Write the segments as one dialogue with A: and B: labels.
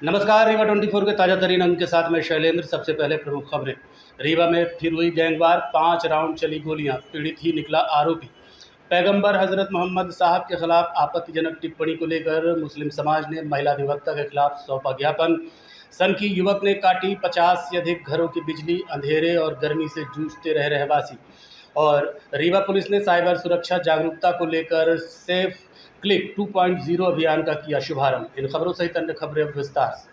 A: नमस्कार। रीवा 24 के ताज़ा तरीन अंक के साथ मैं शैलेंद्र। सबसे पहले प्रमुख खबरें। रीवा में फिर हुई गैंगवार, 5 राउंड चली गोलियां, पीड़ित ही निकला आरोपी। पैगंबर हजरत मोहम्मद साहब के खिलाफ आपत्तिजनक टिप्पणी को लेकर मुस्लिम समाज ने महिला अधिवक्ता के खिलाफ सौंपा ज्ञापन। सनकी युवक ने काटी 50 से अधिक घरों की बिजली, अंधेरे और गर्मी से जूझते रहे रहवासी। और रीवा पुलिस ने साइबर सुरक्षा जागरूकता को लेकर सेफ क्लिक 2.0 अभियान का किया शुभारंभ। इन खबरों सहित अन्य खबरें अब विस्तार से।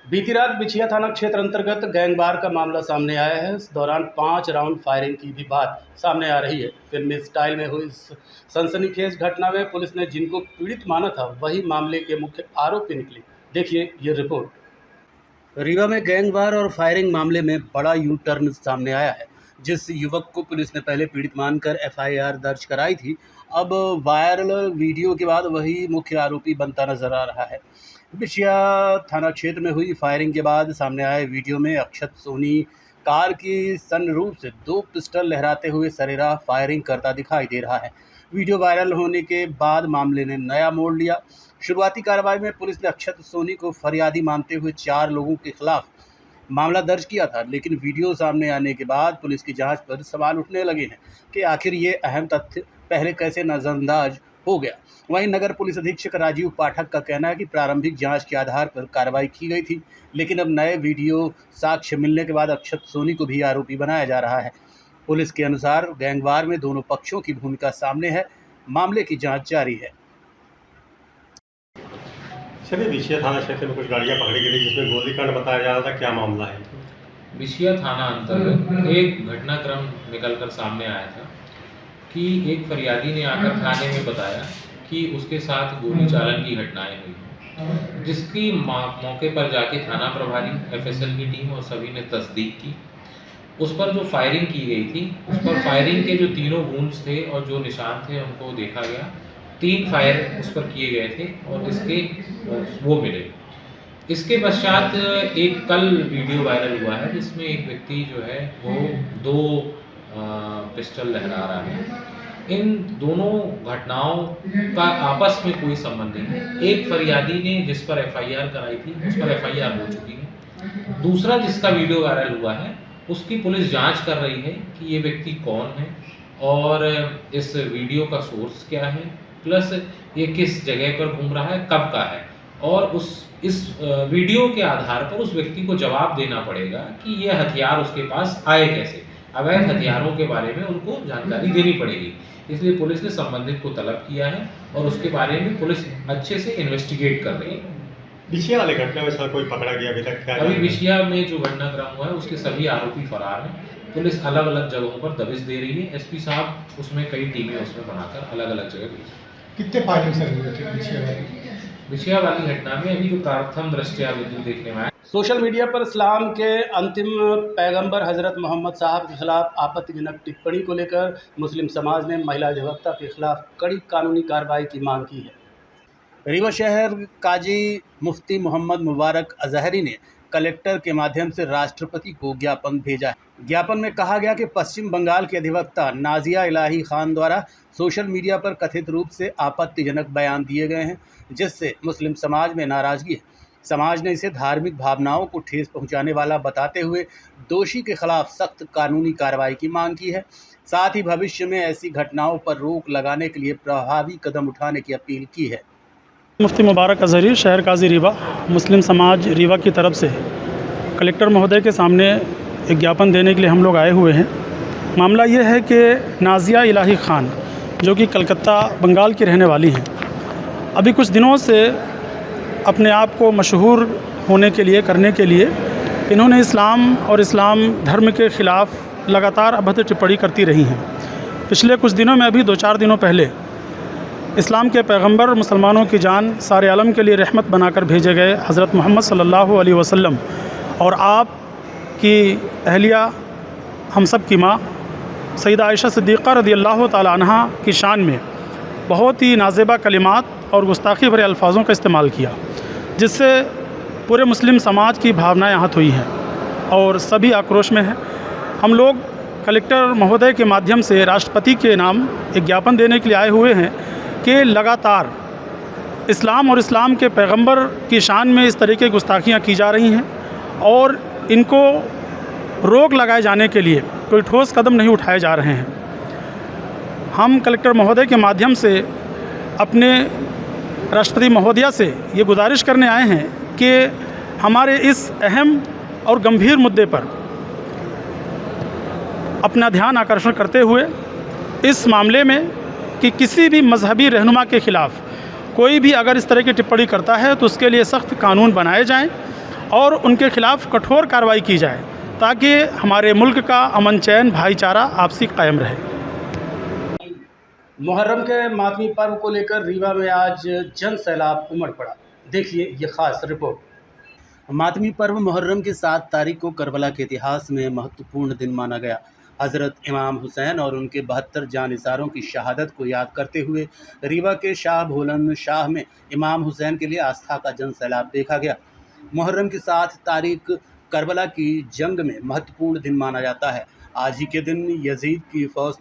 A: बीती रात बिछिया थाना क्षेत्र अंतर्गत गैंगवार का मामला सामने आया है। इस दौरान 5 राउंड फायरिंग की भी बात सामने आ रही है। फिल्मी स्टाइल में हुई इस सनसनीखेज घटना में पुलिस ने जिनको पीड़ित माना था वही मामले के मुख्य आरोपी निकले। देखिए ये रिपोर्ट। रीवा में गैंगवार और फायरिंग मामले में बड़ा यू टर्न सामने आया है। जिस युवक को पुलिस ने पहले पीड़ित मानकर एफआईआर दर्ज कराई थी, अब वायरल वीडियो के बाद वही मुख्य आरोपी बनता नजर आ रहा है। बिछिया थाना क्षेत्र में हुई फायरिंग के बाद सामने आए वीडियो में अक्षत सोनी कार की सनरूफ से 2 पिस्टल लहराते हुए सरेराह फायरिंग करता दिखाई दे रहा है। वीडियो वायरल होने के बाद मामले ने नया मोड़ लिया। शुरुआती कार्रवाई में पुलिस ने अक्षत सोनी को फरियादी मानते हुए 4 लोगों के खिलाफ मामला दर्ज किया था, लेकिन वीडियो सामने आने के बाद पुलिस की जांच पर सवाल उठने लगे हैं कि आखिर ये अहम तथ्य पहले कैसे नज़रअंदाज हो गया। वहीं नगर पुलिस अधीक्षक राजीव पाठक का कहना है कि प्रारंभिक जांच के आधार पर कार्रवाई की गई थी, लेकिन अब नए वीडियो साक्ष्य मिलने के बाद अक्षत सोनी को भी आरोपी बनाया जा रहा है। पुलिस के अनुसार गैंगवार में दोनों पक्षों की भूमिका सामने है। मामले की जाँच जारी है।
B: चलिए, बिछिया थाना क्षेत्र में कुछ गाड़ियां पकड़ी गई जिसमें गोलीकांड बताया जा रहा था, क्या मामला है?
C: बिछिया थाना अंतर्गत एक घटनाक्रम निकलकर सामने आया था कि एक फरियादी ने आकर थाने में बताया कि उसके साथ गोली चालन की घटनाएं हुई हैं, जिसकी मौके पर जाके थाना प्रभारी, एफएसएल की टीम और सभी ने तस्दीक की। उस पर जो फायरिंग की गई थी, उस पर फायरिंग के जो तीनों वूंड्स थे और जो निशान थे उनको देखा गया। 3 फायर उस पर किए गए थे और इसके वो मिले। इसके पश्चात एक कल वीडियो वायरल हुआ है जिसमें एक व्यक्ति जो है वो 2 पिस्टल लहरा रहा है। इन दोनों घटनाओं का आपस में कोई संबंध नहीं है। एक फरियादी ने जिस पर एफआईआर कराई थी उस पर एफआईआर हो चुकी है। दूसरा जिसका वीडियो वायरल हुआ है उसकी पुलिस जांच कर रही है कि ये व्यक्ति कौन है और इस वीडियो का सोर्स क्या है, प्लस ये किस जगह पर घूम रहा है, कब का है, और इस वीडियो के आधार पर उस व्यक्ति को जवाब देना पड़ेगा कि ये हथियार उसके पास आए कैसे। अवैध हथियारों के बारे में उनको जानकारी देनी पड़ेगी। इसलिए पुलिस ने संबंधित को तलब किया है और उसके बारे में पुलिस अच्छे से इन्वेस्टिगेट कर रही है।
B: बिछिया वाले घटना में सर कोई पकड़ा गया अभी तक?
C: अभी बिछिया में जो घटनाक्रम हुआ है उसके सभी आरोपी फरार हैं। पुलिस अलग अलग जगहों पर दबिश दे रही है। एसपी साहब उसमें कई टीमें उसमें बनाकर अलग अलग जगह भेजी।
D: कितने फायरिंग सर हुए थे
C: बिछिया वाली घटना में? अभी जो प्रथम दृष्टया बिंदु देखने में आया,
A: सोशल मीडिया पर इस्लाम के अंतिम पैगंबर हजरत मोहम्मद साहब के खिलाफ आपत्तिजनक टिप्पणी को लेकर मुस्लिम समाज ने महिला अधिवक्ता के खिलाफ कड़ी कानूनी कार्रवाई की मांग की है। रीवा शहर काजी मुफ्ती मोहम्मद मुबारक अजहरी ने कलेक्टर के माध्यम से राष्ट्रपति को ज्ञापन भेजा है। ज्ञापन में कहा गया कि पश्चिम बंगाल के अधिवक्ता नाजिया इलाही खान द्वारा सोशल मीडिया पर कथित रूप से आपत्तिजनक बयान दिए गए हैं, जिससे मुस्लिम समाज में नाराजगी है। समाज ने इसे धार्मिक भावनाओं को ठेस पहुंचाने वाला बताते हुए दोषी के खिलाफ सख्त कानूनी कार्रवाई की मांग की है। साथ ही भविष्य में ऐसी घटनाओं पर रोक लगाने के लिए प्रभावी कदम उठाने की अपील की है।
E: मुफ्ती मुबारक अजहरी, शहर काजी रीवा, मुस्लिम समाज रीवा की तरफ से कलेक्टर महोदय के सामने एक ज्ञापन देने के लिए हम लोग आए हुए हैं। मामला ये है कि नाजिया इलाही खान जो कि कलकत्ता बंगाल की रहने वाली हैं, अभी कुछ दिनों से अपने आप को मशहूर होने के लिए करने के लिए इन्होंने इस्लाम और इस्लाम धर्म के ख़िलाफ़ लगातार अभद्र टिप्पणी करती रही हैं। पिछले कुछ दिनों में, अभी 2-4 दिनों पहले, इस्लाम के पैगंबर मुसलमानों की जान सारे आलम के लिए रहमत बनाकर भेजे गए हज़रत मोहम्मद सल्लल्लाहु अलैहि वसल्लम और आप की अहलिया, हम सब की माँ सईदा आयशा सिद्दीक़ा रज़ियल्लाहु ताला अन्हा की शान में बहुत ही नाज़ेबा कलिमात और गुस्ताखी भरे अल्फाजों का इस्तेमाल किया, जिससे पूरे मुस्लिम समाज की भावनाएं आहत हुई हैं और सभी आक्रोश में हैं। हम लोग कलेक्टर महोदय के माध्यम से राष्ट्रपति के नाम एक ज्ञापन देने के लिए आए हुए हैं कि लगातार इस्लाम और इस्लाम के पैगंबर की शान में इस तरह की गुस्ताखियाँ की जा रही हैं और इनको रोक लगाए जाने के लिए कोई ठोस कदम नहीं उठाए जा रहे हैं। हम कलेक्टर महोदय के माध्यम से अपने राष्ट्रपति महोदया से ये गुजारिश करने आए हैं कि हमारे इस अहम और गंभीर मुद्दे पर अपना ध्यान आकर्षण करते हुए इस मामले में कि किसी भी मजहबी रहनुमा के ख़िलाफ़ कोई भी अगर इस तरह की टिप्पणी करता है तो उसके लिए सख्त कानून बनाए जाएं और उनके ख़िलाफ़ कठोर कार्रवाई की जाए ताकि हमारे मुल्क का अमन चैन भाईचारा आपसी कायम रहे।
A: मुहर्रम के मातमी पर्व को लेकर रीवा में आज जन सैलाब उमड़ पड़ा। देखिए ये ख़ास रिपोर्ट। मातमी पर्व मुहर्रम की 7 तारीख को करबला के इतिहास में महत्वपूर्ण दिन माना गया। हज़रत इमाम हुसैन और उनके 72 जानिसारों की शहादत को याद करते हुए रीवा के शाह भोलन शाह में इमाम हुसैन के लिए आस्था का जन सैलाब देखा गया। मुहर्रम की 7 तारीख करबला की जंग में महत्वपूर्ण दिन माना जाता है। आज ही के दिन यजीद की फ़ौज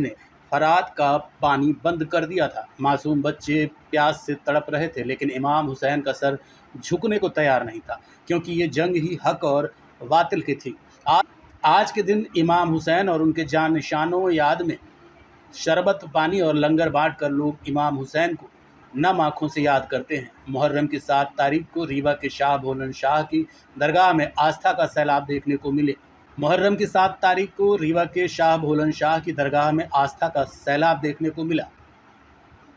A: ने फरात का पानी बंद कर दिया था। मासूम बच्चे प्यास से तड़प रहे थे, लेकिन इमाम हुसैन का सर झुकने को तैयार नहीं था, क्योंकि ये जंग ही हक और बातिल की थी। आज के दिन इमाम हुसैन और उनके जान निशानों याद में शरबत, पानी और लंगर बांट कर लोग इमाम हुसैन को नम आँखों से याद करते हैं। मुहर्रम की 7 तारीख को रीवा के शाह भोलन शाह की दरगाह में आस्था का सैलाब देखने को मिले। मुहर्रम की 7 तारीख को रीवा के शाह भोलन शाह की दरगाह में आस्था का सैलाब देखने को मिला।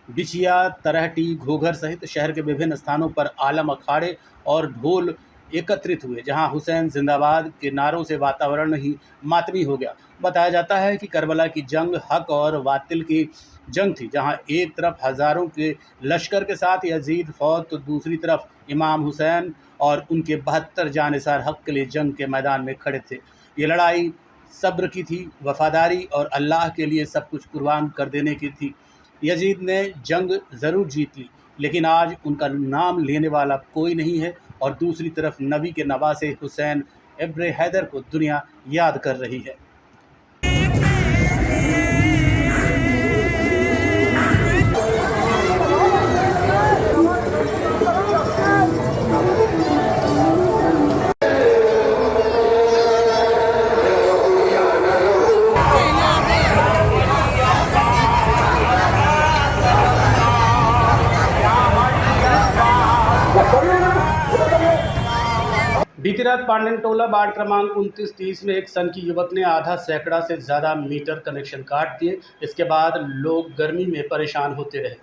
A: बिछिया, तरहटी, घोघर सहित शहर के विभिन्न स्थानों पर आलम, अखाड़े और ढोल एकत्रित हुए, जहां हुसैन जिंदाबाद के नारों से वातावरण ही मातमी हो गया। बताया जाता है कि करबला की जंग हक और बातिल की जंग थी, जहां एक तरफ हज़ारों के लश्कर के साथ यजीद फौज तो दूसरी तरफ इमाम हुसैन और उनके 72 जानिसार हक के लिए जंग के मैदान में खड़े थे। ये लड़ाई सब्र की थी, वफादारी और अल्लाह के लिए सब कुछ कुर्बान कर देने की थी। यजीद ने जंग ज़रूर जीत ली, लेकिन आज उनका नाम लेने वाला कोई नहीं है और दूसरी तरफ नबी के नवासे हुसैन इब्न हैदर को दुनिया याद कर रही है। बीती रात पांडेन टोला वार्ड क्रमांक 29-30 में एक सन की युवक ने आधा सैकड़ा से ज़्यादा मीटर कनेक्शन काट दिए। इसके बाद लोग गर्मी में परेशान होते रहे।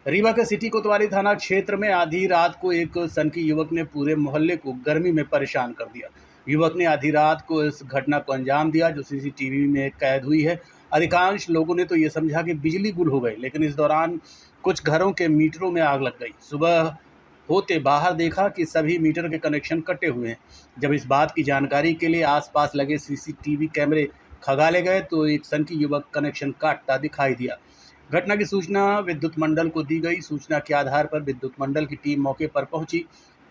A: रीवा के सिटी कोतवाली थाना क्षेत्र में आधी रात को एक सन की युवक ने पूरे मोहल्ले को गर्मी में परेशान कर दिया। युवक ने आधी रात को इस घटना को अंजाम दिया, जो CCTV में कैद हुई है। अधिकांश लोगों ने तो ये समझा कि बिजली गुल हो गई, लेकिन इस दौरान कुछ घरों के मीटरों में आग लग गई। सुबह होते बाहर देखा कि सभी मीटर के कनेक्शन कटे हुए हैं। जब इस बात की जानकारी के लिए आसपास लगे CCTV कैमरे खंगाले गए तो एक सन की युवक कनेक्शन काटता दिखाई दिया। घटना की सूचना विद्युत मंडल को दी गई। सूचना के आधार पर विद्युत मंडल की टीम मौके पर पहुंची,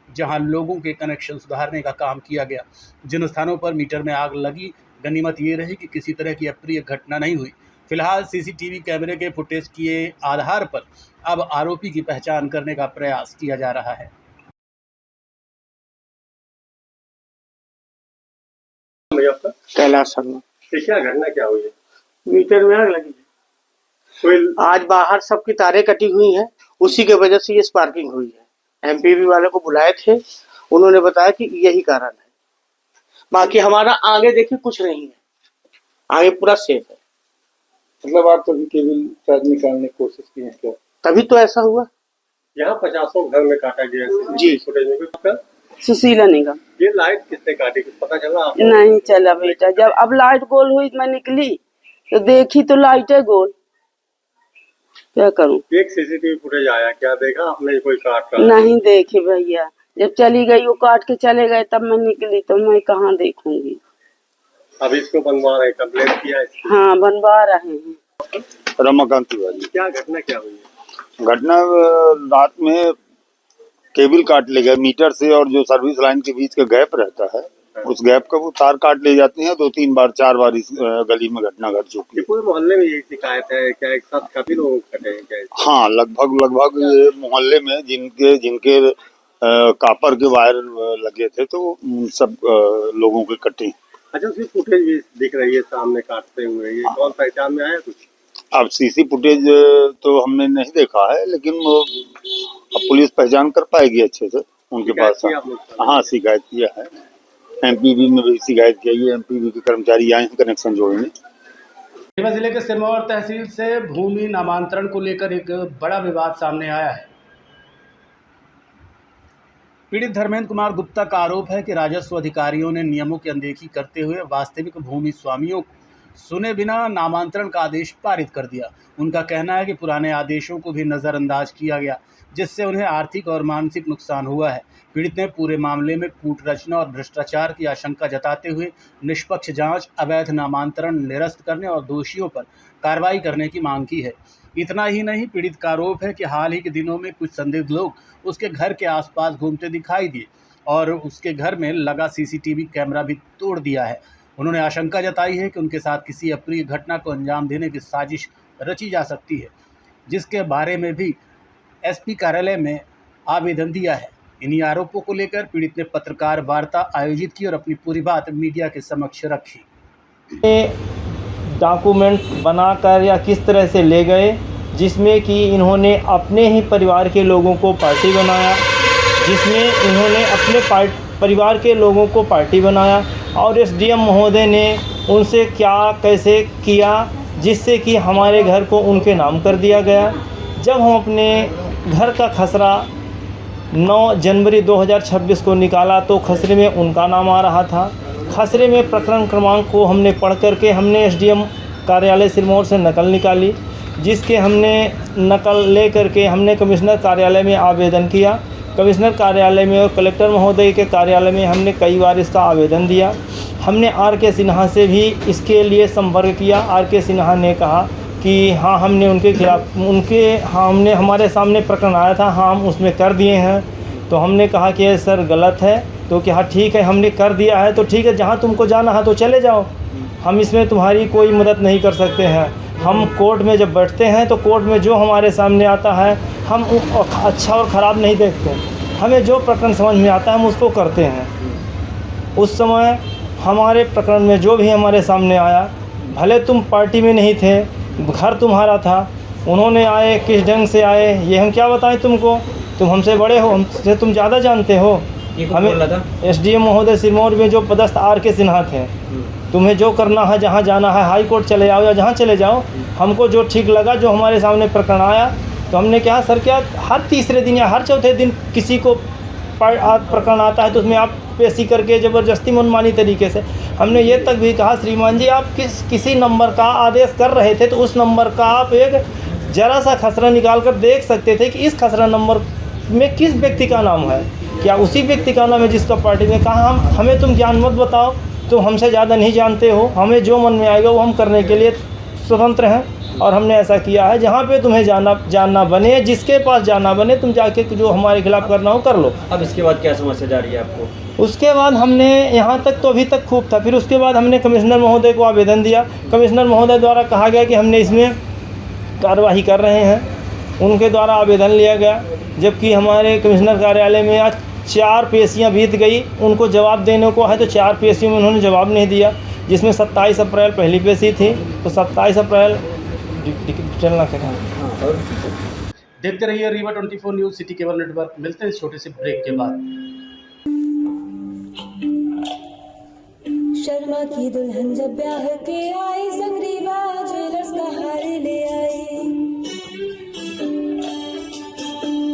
A: जहां लोगों के कनेक्शन सुधारने का काम किया गया। जिन स्थानों पर मीटर में आग लगी, गनीमत ये रही कि किसी तरह की अप्रिय घटना नहीं हुई। फिलहाल CCTV कैमरे के फुटेज के आधार पर अब आरोपी की पहचान करने का प्रयास किया जा रहा है।
F: कैलाश शर्मा।
B: क्या घटना क्या हुई है?
F: मीटर में आग लगी है। आज बाहर सबकी तारें कटी हुई हैं, उसी के वजह से ये स्पार्किंग हुई है। MPB वाले को बुलाए थे, उन्होंने बताया कि यही कारण है। बाकी हमारा आगे देखिए कुछ नहीं है, आगे पूरा सेफ है।
G: मतलब आप कभी केबल तार निकालने की कोशिश की है क्या?
F: तभी तो ऐसा हुआ।
B: यहाँ 50 घर में काटा गया
F: जी।
H: सुशीला निगम।
B: ये लाइट किसने काटी, कुछ पता चला आपको?
H: नहीं चला बेटा, जब अब लाइट गोल हुई मैं निकली तो देखी तो लाइट है गोल, क्या करूं।
B: एक CCTV फुटेज आया, क्या देखा आपने कोई काट का?
H: नहीं देखी भैया, जब चली गई वो काट के चले गए तब मैं निकली, तो मैं कहाँ देखूंगी।
B: अब इसको बनवा रहे, कंप्लेंट किया इसकी?
H: हाँ बनवा रहे हैं।
G: रमाकांत तिवारी।
B: क्या घटना क्या हुई है?
G: घटना रात में केबल काट ले गए मीटर से और जो सर्विस लाइन के बीच का गैप रहता है उस गैप का वो तार काट ले जाती हैं। 2-3 बार 4 बार इस गली में घटना घट चुकी है।
B: पूरे मोहल्ले में यही शिकायत है क्या? एक साथ काफी लोग कटे हैं क्या?
G: हाँ, लगभग ये मोहल्ले में जिनके कापर के वायर लगे थे तो उन सब लोगों के कटे।
B: अच्छा, उसकी फुटेज भी दिख रही है सामने काटते हुए, ये कौन पहचान में आया कुछ?
G: अब सीसी फुटेज तो हमने नहीं देखा है, लेकिन वो अब पुलिस पहचान कर पाएगी अच्छे से उनके पास। हाँ, शिकायत किया है, एमपीवी में भी शिकायत की है। एमपीवी के कर्मचारी आए हैं कनेक्शन जोड़ने।
A: रीवा जिले के सिरमौर तहसील से भूमि नामांतरण को लेकर एक बड़ा विवाद सामने आया है। पीड़ित धर्मेंद्र कुमार गुप्ता का आरोप है कि राजस्व अधिकारियों ने नियमों की अनदेखी करते हुए वास्तविक भूमि स्वामियों को सुने बिना नामांतरण का आदेश पारित कर दिया। उनका कहना है कि पुराने आदेशों को भी नज़रअंदाज किया गया, जिससे उन्हें आर्थिक और मानसिक नुकसान हुआ है। पीड़ित ने पूरे मामले में कूट रचना और भ्रष्टाचार की आशंका जताते हुए निष्पक्ष जांच, अवैध नामांतरण निरस्त करने और दोषियों पर कार्रवाई करने की मांग की है। इतना ही नहीं, पीड़ित का आरोप है कि हाल ही के दिनों में कुछ संदिग्ध लोग उसके घर के आसपास घूमते दिखाई दिए और उसके घर में लगा सीसीटीवी कैमरा भी तोड़ दिया है। उन्होंने आशंका जताई है कि उनके साथ किसी अप्रिय घटना को अंजाम देने की साजिश रची जा सकती है, जिसके बारे में भी एसपी कार्यालय में आवेदन दिया है। इन्हीं आरोपों को लेकर पीड़ित ने पत्रकार वार्ता आयोजित की और अपनी पूरी बात मीडिया के समक्ष रखी।
I: डॉक्यूमेंट बनाकर या किस तरह से ले गए, जिसमें कि इन्होंने अपने ही परिवार के लोगों को पार्टी बनाया, जिसमें इन्होंने अपने परिवार के लोगों को पार्टी बनाया और एसडीएम महोदय ने उनसे क्या कैसे किया, जिससे कि हमारे घर को उनके नाम कर दिया गया। जब हम अपने घर का खसरा 9 जनवरी 2026 को निकाला तो खसरे में उनका नाम आ रहा था। खसरे में प्रकरण क्रमांक को हमने पढ़ करके हमने एसडीएम कार्यालय सिरमौर से नकल निकाली, जिसके हमने नकल ले करके हमने कमिश्नर कार्यालय में आवेदन किया। कमिश्नर कार्यालय में और कलेक्टर महोदय के कार्यालय में हमने कई बार इसका आवेदन दिया। हमने आर.के. सिन्हा से भी इसके लिए संपर्क किया। आर.के. सिन्हा ने कहा कि हाँ, हमने उनके खिलाफ हमने हमारे सामने प्रकरण आया था, हाँ हम उसमें कर दिए हैं। तो हमने कहा कि सर गलत है, तो कि हाँ ठीक है, हमने कर दिया है तो ठीक है, जहाँ तुमको जाना है तो चले जाओ, हम इसमें तुम्हारी कोई मदद नहीं कर सकते हैं। हम कोर्ट में जब बैठते हैं तो कोर्ट में जो हमारे सामने आता है हम अच्छा और ख़राब नहीं देखते, हमें जो प्रकरण समझ में आता है हम उसको करते हैं। उस समय हमारे प्रकरण में जो भी हमारे सामने आया, भले तुम पार्टी में नहीं थे, घर तुम्हारा था, उन्होंने आए किस ढंग से आए ये हम क्या बताएं तुमको, तुम हमसे बड़े हो, हमसे तुम ज़्यादा जानते हो। हमें एसडीएम महोदय सिरमौर में जो पदस्थ आर.के. सिन्हा थे, तुम्हें जो करना है, जहाँ जाना है, हाई कोर्ट चले जाओ या जहाँ चले जाओ, हमको जो ठीक लगा, जो हमारे सामने प्रकरण आया तो हमने कहा सर क्या हर तीसरे दिन या हर चौथे दिन किसी को प्रकरण आता है तो उसमें आप पेशी करके ज़बरदस्ती मनमानी तरीके से, हमने ये तक भी कहा श्रीमान जी आप किसी नंबर का आदेश कर रहे थे तो उस नंबर का आप एक ज़रा सा खसरा निकाल कर देख सकते थे कि इस खसरा नंबर में किस व्यक्ति का नाम है, क्या उसी व्यक्ति का नाम है जिसका पार्टी में। कहा हमें तुम ज्ञान मत बताओ, तुम हमसे ज़्यादा नहीं जानते हो, हमें जो मन में आएगा वो हम करने के लिए स्वतंत्र हैं और हमने ऐसा किया है। जहाँ पे तुम्हें जानना बने, जिसके पास जाना बने, तुम जाके जो हमारे खिलाफ करना हो कर लो।
J: अब इसके बाद क्या समस्या जा रही है आपको?
I: उसके बाद हमने यहाँ तक तो अभी तक खूब था, फिर उसके बाद हमने कमिश्नर महोदय को आवेदन दिया। कमिश्नर महोदय द्वारा कहा गया कि हमने इसमें कार्रवाई कर रहे हैं, उनके द्वारा आवेदन लिया गया, जबकि हमारे कमिश्नर कार्यालय में आज 4 पेशियाँ बीत गई, उनको जवाब देने को है तो 4 पेशियों में उन्होंने जवाब नहीं दिया, जिसमें 27 अप्रैल पहली पेशी थी, तो 27 अप्रैल चलना क्या।
A: देखते रहिए Rewa 24 news city cable network. मिलते हैं इस छोटे से ब्रेक के बाद।
K: शर्मा की दुल्हन जब ब्याह के आई, संग रीवा ज्वेलर्स का हार ले आई,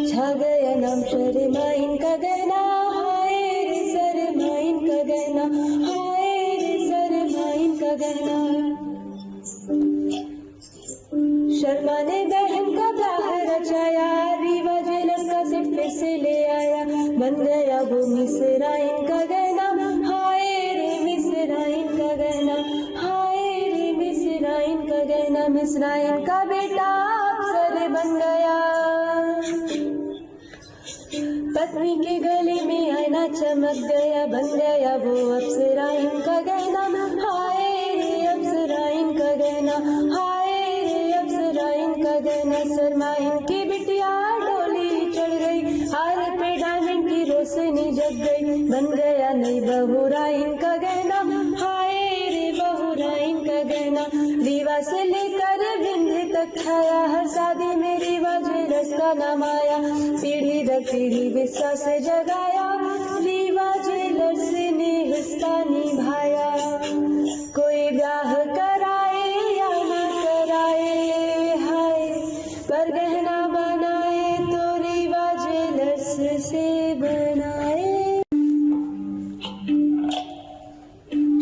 K: छा गया नाम शर्माइन का गहना, हाय रे शर्माइन का गहना, हाय रे शर्माइन का गहना। शर्मा ने बहन का ब्याह रचाया, रीवा ज्वेलर्स का सेट फिर से ले आया, बन गया वो मिसराइन का गहना, हाय रे मिसराइन का गहना, हाय रे मिसराइन का गहना। मिसराइन का बेटा अफसर बन गया, पत्नी के गले में आईना चमक गया, बन गया वो अप्सरा इनका गहना। हाय रे अप्सरा इनका गहना, हाय रे अप्सरा इनका गहना। शर्मा इनकी बिटिया डोली चढ़ गई, हार पे डायमंड की रोशनी जग गई, बन गया नई बहुरा इनका गहना। हाय रे बहुरा इनका गहना। रीवा से लेकर बिंद तक छाया, हर शादी में रीवा ज्वेलर्स का नाम आया, पीढ़ी दर पीढ़ी विश्वास से जगाया, रीवा ज्वेलर्स ने हिस्सा निभाया। कोई ब्याह कराए या न कराए, हाय पर गहना बनाए तो रीवा ज्वेलर्स से बनाए।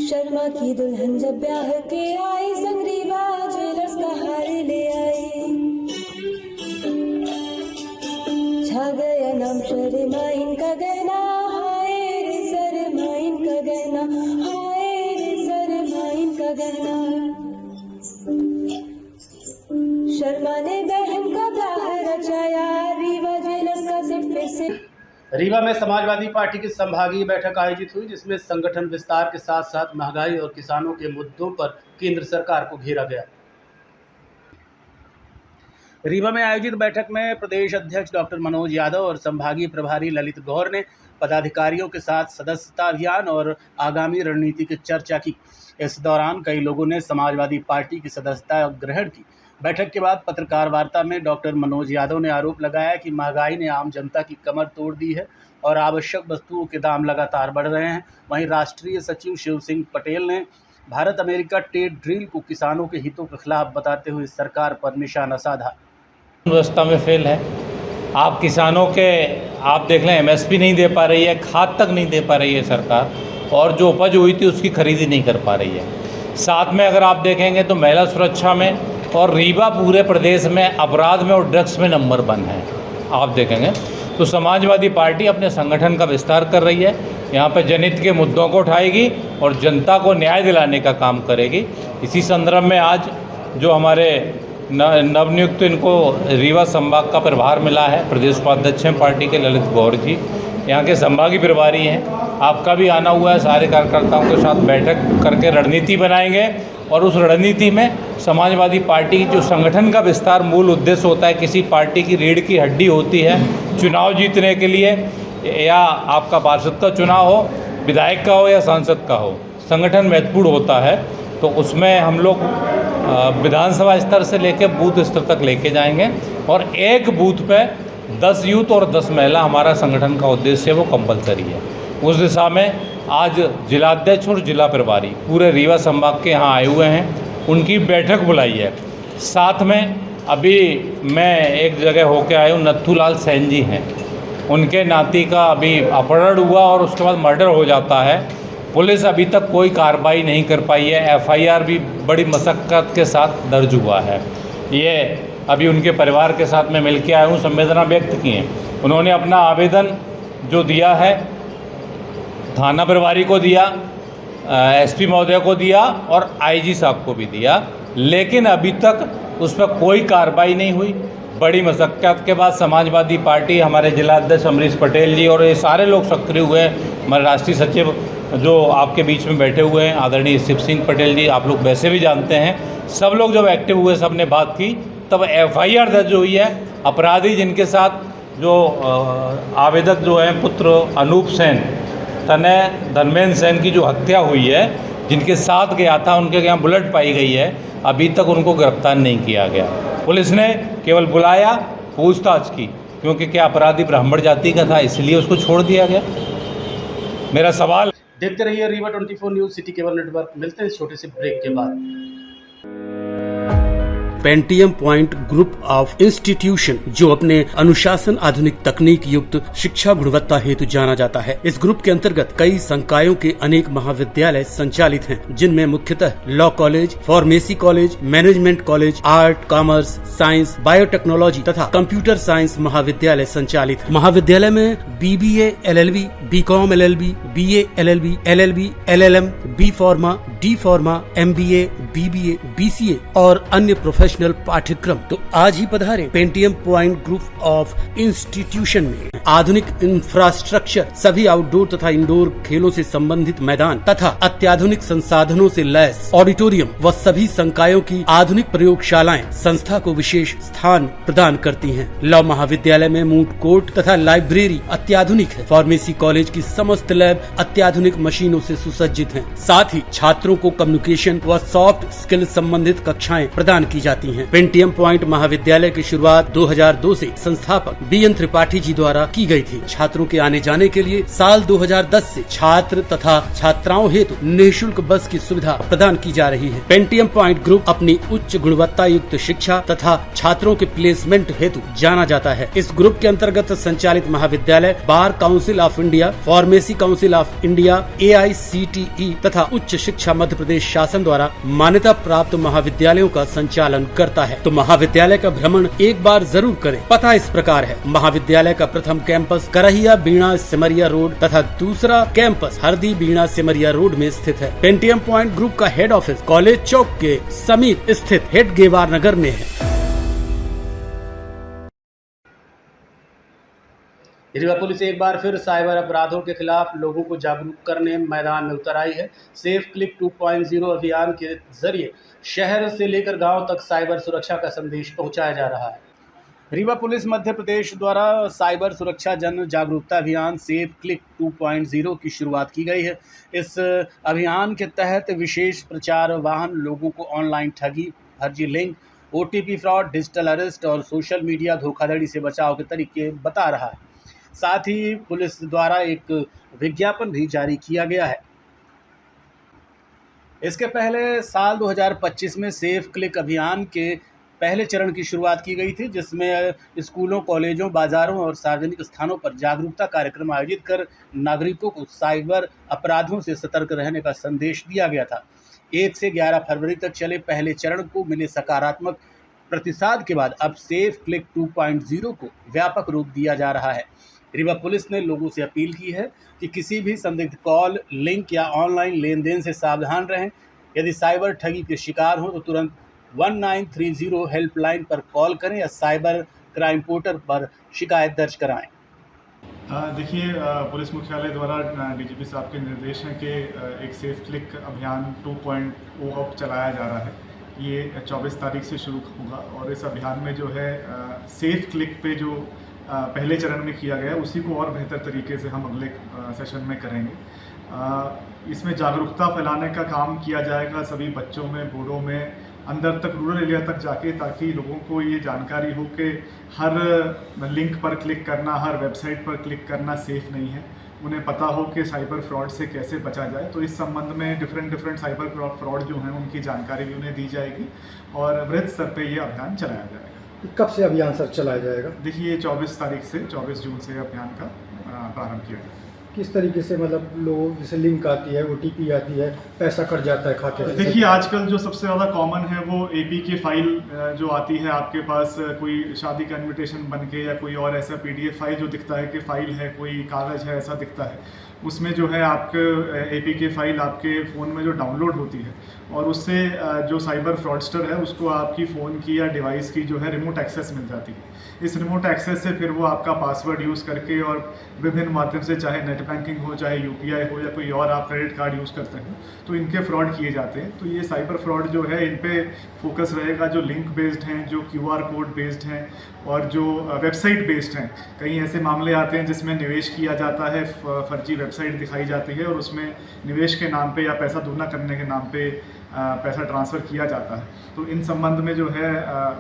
K: शर्मा की दुल्हन जब ब्याह के आई, संग रीवा ज्वेलर्स का हार ले आई। छा गया नाम शर्मा इनका गहना, हाय रे शर्मा इनका गहना, हाय रे शर्मा इनका गहना। शर्मा ने बहन का ब्याह रचाया, रीवा ज्वेलर्स का सेट पे से।
A: रीवा में समाजवादी पार्टी की संभागीय बैठक आयोजित हुई, जिसमें संगठन विस्तार के साथ साथ महंगाई और किसानों के मुद्दों पर केंद्र सरकार को घेरा गया। रीवा में आयोजित बैठक में प्रदेश अध्यक्ष डॉक्टर मनोज यादव और संभागीय प्रभारी ललित गौर ने पदाधिकारियों के साथ सदस्यता अभियान और आगामी रणनीति की चर्चा की। इस दौरान कई लोगों ने समाजवादी पार्टी की सदस्यता ग्रहण की। बैठक के बाद पत्रकार वार्ता में डॉक्टर मनोज यादव ने आरोप लगाया कि महंगाई ने आम जनता की कमर तोड़ दी है और आवश्यक वस्तुओं के दाम लगातार बढ़ रहे हैं। वहीं राष्ट्रीय सचिव शिव सिंह पटेल ने भारत अमेरिका ट्रेड डील को किसानों के हितों के खिलाफ बताते हुए सरकार पर निशाना साधा।
L: व्यवस्था में फेल है। आप किसानों के आप देख लें, एमएसपी नहीं दे पा रही है, खाद तक नहीं दे पा रही है सरकार, और जो उपज हुई थी उसकी खरीदी नहीं कर पा रही है। साथ में अगर आप देखेंगे तो महिला सुरक्षा में और रीवा पूरे प्रदेश में अपराध में और ड्रग्स में नंबर 1 है। आप देखेंगे तो समाजवादी पार्टी अपने संगठन का विस्तार कर रही है, यहाँ पर जनहित के मुद्दों को उठाएगी और जनता को न्याय दिलाने का काम करेगी। इसी संदर्भ में आज जो हमारे नवनियुक्त इनको रीवा संभाग का प्रभार मिला है, प्रदेश उपाध्यक्ष हैं पार्टी के ललित गौर जी, यहाँ के संभागीय प्रभारी हैं। आपका भी आना हुआ है, सारे कार्यकर्ताओं के साथ बैठक करके रणनीति बनाएंगे और उस रणनीति में समाजवादी पार्टी की जो संगठन का विस्तार मूल उद्देश्य होता है, किसी पार्टी की रीढ़ की हड्डी होती है चुनाव जीतने के लिए, या आपका पार्षद का चुनाव हो, विधायक का हो या सांसद का हो, संगठन महत्वपूर्ण होता है। तो उसमें हम लोग विधानसभा स्तर से लेकर बूथ स्तर तक लेके जाएंगे और एक बूथ पे 10 यूथ और 10 महिला हमारा संगठन का उद्देश्य है, वो कंपलसरी है। उस दिशा में आज जिलाध्यक्ष और जिला प्रभारी पूरे रीवा संभाग के यहाँ आए हुए हैं, उनकी बैठक बुलाई है। साथ में अभी मैं एक जगह होके आया हूँ, नथुलाल सेन जी हैं, उनके नाती का अभी अपहरण हुआ और उसके बाद मर्डर हो जाता है। पुलिस अभी तक कोई कार्रवाई नहीं कर पाई है, एफआईआर भी बड़ी मशक्क़त के साथ दर्ज हुआ है। ये अभी उनके परिवार के साथ मैं मिल के आया हूँ, संवेदना व्यक्त की है। उन्होंने अपना आवेदन जो दिया है थाना प्रभारी को दिया, एसपी महोदय को दिया और आईजी साहब को भी दिया, लेकिन अभी तक उस पर कोई कार्रवाई नहीं हुई। बड़ी मशक्क़त के बाद समाजवादी पार्टी, हमारे जिलाध्यक्ष अमरीश पटेल जी और ये सारे लोग सक्रिय हुए हैं। हमारे राष्ट्रीय सचिव जो आपके बीच में बैठे हुए हैं आदरणीय शिव सिंह पटेल जी, आप लोग वैसे भी जानते हैं, सब लोग जब एक्टिव हुए, सब ने बात की, तब एफआईआर दर्ज हुई है। अपराधी जिनके साथ जो आवेदक जो हैं पुत्र अनूप सेन, तनय धनमेन सेन की जो हत्या हुई है, जिनके साथ गया था, उनके यहाँ बुलेट पाई गई है, अभी तक उनको गिरफ्तार नहीं किया गया। पुलिस ने केवल बुलाया, पूछताछ की, क्योंकि क्या अपराधी ब्राह्मण जाति का था, इसलिए उसको छोड़ दिया गया। मेरा सवाल,
A: देखते रहिए Rewa 24 news city cable network. मिलते हैं इस छोटे से ब्रेक के बाद। Pentium point group of institution, जो अपने अनुशासन, आधुनिक तकनीक युक्त शिक्षा गुणवत्ता हेतु जाना जाता है। इस ग्रुप के अंतर्गत कई संकायों के अनेक महाविद्यालय संचालित हैं, जिनमें मुख्यतः law college, pharmacy college, management college, art, commerce, science, biotechnology तथा कंप्यूटर साइंस महाविद्यालय संचालित है। महाविद्यालय में BBA, LLB, BCom LLB, BA LLB, LLB, LLM, B Pharma, D pharma, MBA, BBA, BCA और अन्य प्रोफेशनल पाठ्यक्रम। तो आज ही पधारें Pentium point group of institution में। आधुनिक इंफ्रास्ट्रक्चर, सभी आउटडोर तथा इंडोर खेलों से संबंधित मैदान तथा अत्याधुनिक संसाधनों से लैस ऑडिटोरियम व सभी संकायों की आधुनिक प्रयोगशालाएं संस्था को विशेष स्थान प्रदान करती हैं। लॉ महाविद्यालय में मूट कोर्ट तथा लाइब्रेरी अत्याधुनिक है। फार्मेसी कॉलेज की समस्त लैब अत्याधुनिक मशीनों से सुसज्जित हैं। साथ ही छात्रों को कम्युनिकेशन व सॉफ्ट स्किल संबंधित कक्षाएं प्रदान की जाती हैं। पेंटियम पॉइंट महाविद्यालय की शुरुआत 2002 से संस्थापक BN त्रिपाठी जी द्वारा की गई थी। छात्रों के आने जाने के लिए साल 2010 से छात्र तथा छात्राओं हेतु निःशुल्क बस की सुविधा प्रदान की जा रही है। पेंटियम पॉइंट ग्रुप अपनी उच्च गुणवत्ता युक्त शिक्षा तथा छात्रों के प्लेसमेंट हेतु जाना जाता है। इस ग्रुप के अंतर्गत संचालित महाविद्यालय bar council of India, pharmacy council of India, AICTE तथा उच्च शिक्षा मध्य प्रदेश शासन द्वारा मान्यता प्राप्त महाविद्यालयों का संचालन करता है। तो महाविद्यालय का भ्रमण एक बार जरूर करें। पता इस प्रकार है। महाविद्यालय का प्रथम कैंपस करहिया बीणा सिमरिया रोड तथा दूसरा कैंपस हरदी बीणा सिमरिया रोड में स्थित है। पेंटियम पॉइंट ग्रुप का हेड ऑफिस कॉलेज चौक के समीप स्थित हेड गेवार नगर में है। रीवा पुलिस एक बार फिर साइबर अपराधों के खिलाफ लोगों को जागरूक करने मैदान में उतर आई है। सेफ क्लिक 2.0 अभियान के जरिए शहर से लेकर गांव तक साइबर सुरक्षा का संदेश पहुंचाया जा रहा है। रीवा पुलिस मध्य प्रदेश द्वारा साइबर सुरक्षा जन जागरूकता अभियान सेफ क्लिक 2.0 की शुरुआत की गई है। इस अभियान के तहत विशेष प्रचार वाहन लोगों को ऑनलाइन ठगी, फर्जी link, OTP fraud, digital arrest और सोशल मीडिया धोखाधड़ी से बचाव के तरीके बता रहा है। साथ ही पुलिस द्वारा एक विज्ञापन भी जारी किया गया है। इसके पहले साल 2025 में सेफ क्लिक अभियान के पहले चरण की शुरुआत की गई थी, जिसमें स्कूलों, कॉलेजों, बाजारों और सार्वजनिक स्थानों पर जागरूकता कार्यक्रम आयोजित कर नागरिकों को साइबर अपराधों से सतर्क रहने का संदेश दिया गया था। 1 से 11 फरवरी तक चले पहले चरण को मिले सकारात्मक प्रतिसाद के बाद अब सेफ क्लिक 2.0 को व्यापक रूप दिया जा रहा है। रीवा पुलिस ने लोगों से अपील की है कि किसी भी संदिग्ध कॉल, लिंक या ऑनलाइन लेन देन से सावधान रहें। यदि साइबर ठगी के शिकार हों तो तुरंत 1930 हेल्पलाइन पर कॉल करें या साइबर क्राइम पोर्टल पर शिकायत दर्ज कराएं।
M: देखिए, पुलिस मुख्यालय द्वारा DGP साहब के निर्देश हैं कि एक सेफ क्लिक अभियान 2.0 अब चलाया जा रहा है। ये 24 तारीख से शुरू होगा और इस अभियान में जो है सेफ क्लिक पे जो पहले चरण में किया गया उसी को और बेहतर तरीके से हम अगले सेशन में करेंगे। इसमें जागरूकता फैलाने का काम किया जाएगा सभी बच्चों में, बूढ़ों में, अंदर तक, रूरल एरिया तक जाके, ताकि लोगों को ये जानकारी हो कि हर लिंक पर क्लिक करना, हर वेबसाइट पर क्लिक करना सेफ़ नहीं है। उन्हें पता हो कि साइबर फ्रॉड से कैसे बचा जाए। तो इस संबंध में डिफरेंट साइबर फ्रॉड जो हैं उनकी जानकारी भी उन्हें दी जाएगी और वृहद स्तर पे ये अभियान चलाया जाएगा।
D: कब से अभियान सर चलाया जाएगा?
M: देखिए, 24 तारीख से 24 जून से अभियान का प्रारंभ किया जाएगा।
D: किस तरीके से, मतलब लोगों जैसे लिंक आती है, OTP आती है, पैसा कट जाता है खाते से?
M: देखिए, आजकल जो सबसे ज़्यादा कॉमन है वो APK फाइल जो आती है आपके पास, कोई शादी का इनविटेशन बन के या कोई और ऐसा PDF फाइल जो दिखता है कि फ़ाइल है, कोई कागज़ है, ऐसा दिखता है। उसमें जो है आपके APK फाइल आपके फ़ोन में जो डाउनलोड होती है और उससे जो साइबर फ्रॉडस्टर है उसको आपकी फ़ोन की या डिवाइस की जो है रिमोट एक्सेस मिल जाती है। इस रिमोट एक्सेस से फिर वो आपका पासवर्ड यूज़ करके और विभिन्न माध्यम से, चाहे नेट बैंकिंग हो, चाहे UPI हो या कोई और आप क्रेडिट कार्ड यूज़ करते हैं, तो इनके फ्रॉड किए जाते हैं। तो ये साइबर फ्रॉड जो है इन पे फोकस रहेगा। जो लिंक बेस्ड हैं, जो QR कोड बेस्ड हैं और जो वेबसाइट बेस्ड हैं। कई ऐसे मामले आते हैं जिसमें निवेश किया जाता है, फर्जी वेबसाइट दिखाई जाती है और उसमें निवेश के नाम पे या पैसा दोगुना करने के नाम पे पैसा ट्रांसफ़र किया जाता है। तो इन संबंध में जो है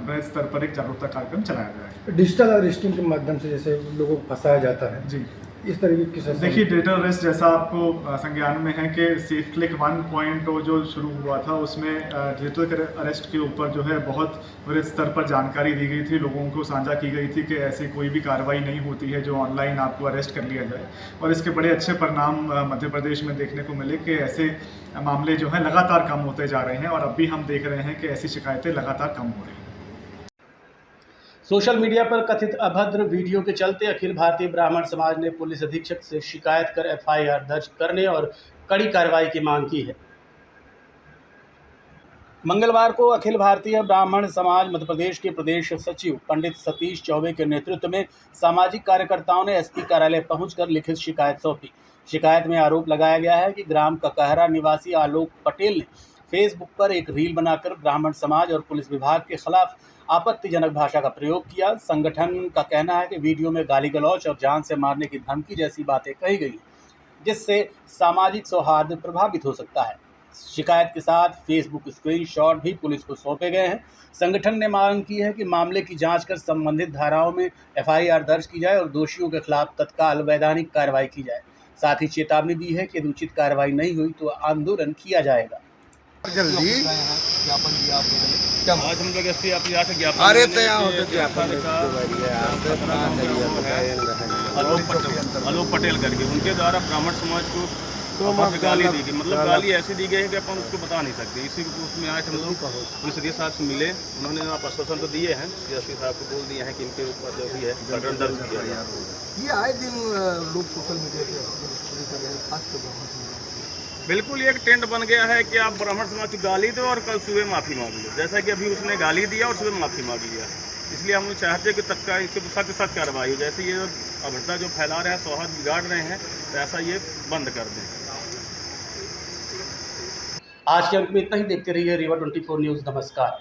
M: बृहद स्तर पर एक जागरूकता कार्यक्रम चलाया जाएगा।
D: डिजिटल अरेस्टिंग के माध्यम से जैसे लोगों को फंसाया जाता है
M: जी,
D: इस तरीके की?
M: देखिए, डिजिटल अरेस्ट जैसा आपको संज्ञान में है कि सेफ क्लिक 1.0 जो शुरू हुआ था उसमें डिजिटल अरेस्ट के ऊपर जो है बहुत बड़े स्तर पर जानकारी दी गई थी, लोगों को साझा की गई थी कि ऐसी कोई भी कार्रवाई नहीं होती है जो ऑनलाइन आपको अरेस्ट कर लिया जाए। और इसके बड़े अच्छे परिणाम मध्य प्रदेश में देखने को मिले कि ऐसे मामले जो हैं लगातार कम होते जा रहे हैं और अब भी हम देख रहे हैं कि ऐसी शिकायतें लगातार कम हो रही हैं।
A: सोशल मीडिया पर कथित अभद्र वीडियो के चलते अखिल भारतीय ब्राह्मण समाज ने पुलिस अधीक्षक से शिकायत कर FIR दर्ज करने और कड़ी कार्रवाई की मांग की है। मंगलवार को अखिल भारतीय ब्राह्मण समाज मध्य प्रदेश के प्रदेश सचिव पंडित सतीश चौबे के नेतृत्व में सामाजिक कार्यकर्ताओं ने एसपी कार्यालय पहुंचकर लिखित शिकायत सौंपी। शिकायत में आरोप लगाया गया है कि ग्राम ककहरा निवासी आलोक पटेल ने फेसबुक पर एक रील बनाकर ब्राह्मण समाज और पुलिस विभाग के खिलाफ आपत्तिजनक भाषा का प्रयोग किया। संगठन का कहना है कि वीडियो में गाली गलौच और जान से मारने की धमकी जैसी बातें कही गई, जिससे सामाजिक सौहार्द प्रभावित हो सकता है। शिकायत के साथ फेसबुक स्क्रीनशॉट भी पुलिस को सौंपे गए हैं। संगठन ने मांग की है कि मामले की जांच कर संबंधित धाराओं में एफआईआर दर्ज की जाए और दोषियों के खिलाफ तत्काल वैधानिक कार्रवाई की जाए। साथ ही चेतावनी दी है कि यदि उचित कार्रवाई नहीं हुई तो आंदोलन किया जाएगा।
N: जल्दी
O: ज्ञापन दिया क्या आज हम लोग एसपी आप यहाँ से ज्ञापन
N: अरे तैयार होते
O: आलोक पटेल करके उनके द्वारा ब्राह्मण समाज को गाली दी गई, मतलब गाली ऐसी दी गई है कि अपन उसको बता नहीं सकते। इसी उसमें आए थे हम लोग पुलिस अधीक्षक साहब से मिले, उन्होंने आप आश्वासन तो दिए हैं, एसपी साहब को बोल दिए हैं कि इनके ऊपर जो भी है प्रकरण दर्ज किया गया।
N: ये आए दिन लोग सोशल मीडिया पे
O: बिल्कुल ये एक ट्रेंड बन गया है कि आप ब्राह्मण समाज की गाली दो और कल सुबह माफ़ी मांग लो, जैसा कि अभी उसने गाली दिया और सुबह माफ़ी मांग लिया। इसलिए हम चाहते हैं कि तत्काल इसके सख्त सख्त कार्रवाई हो। जैसे ये अभद्रता जो फैला रहे हैं, सौहार्द बिगाड़ रहे हैं, तो ऐसा ये बंद कर दें।
A: आज के अंक में इतना ही। देखते रहिए रीवा 24 न्यूज़। नमस्कार।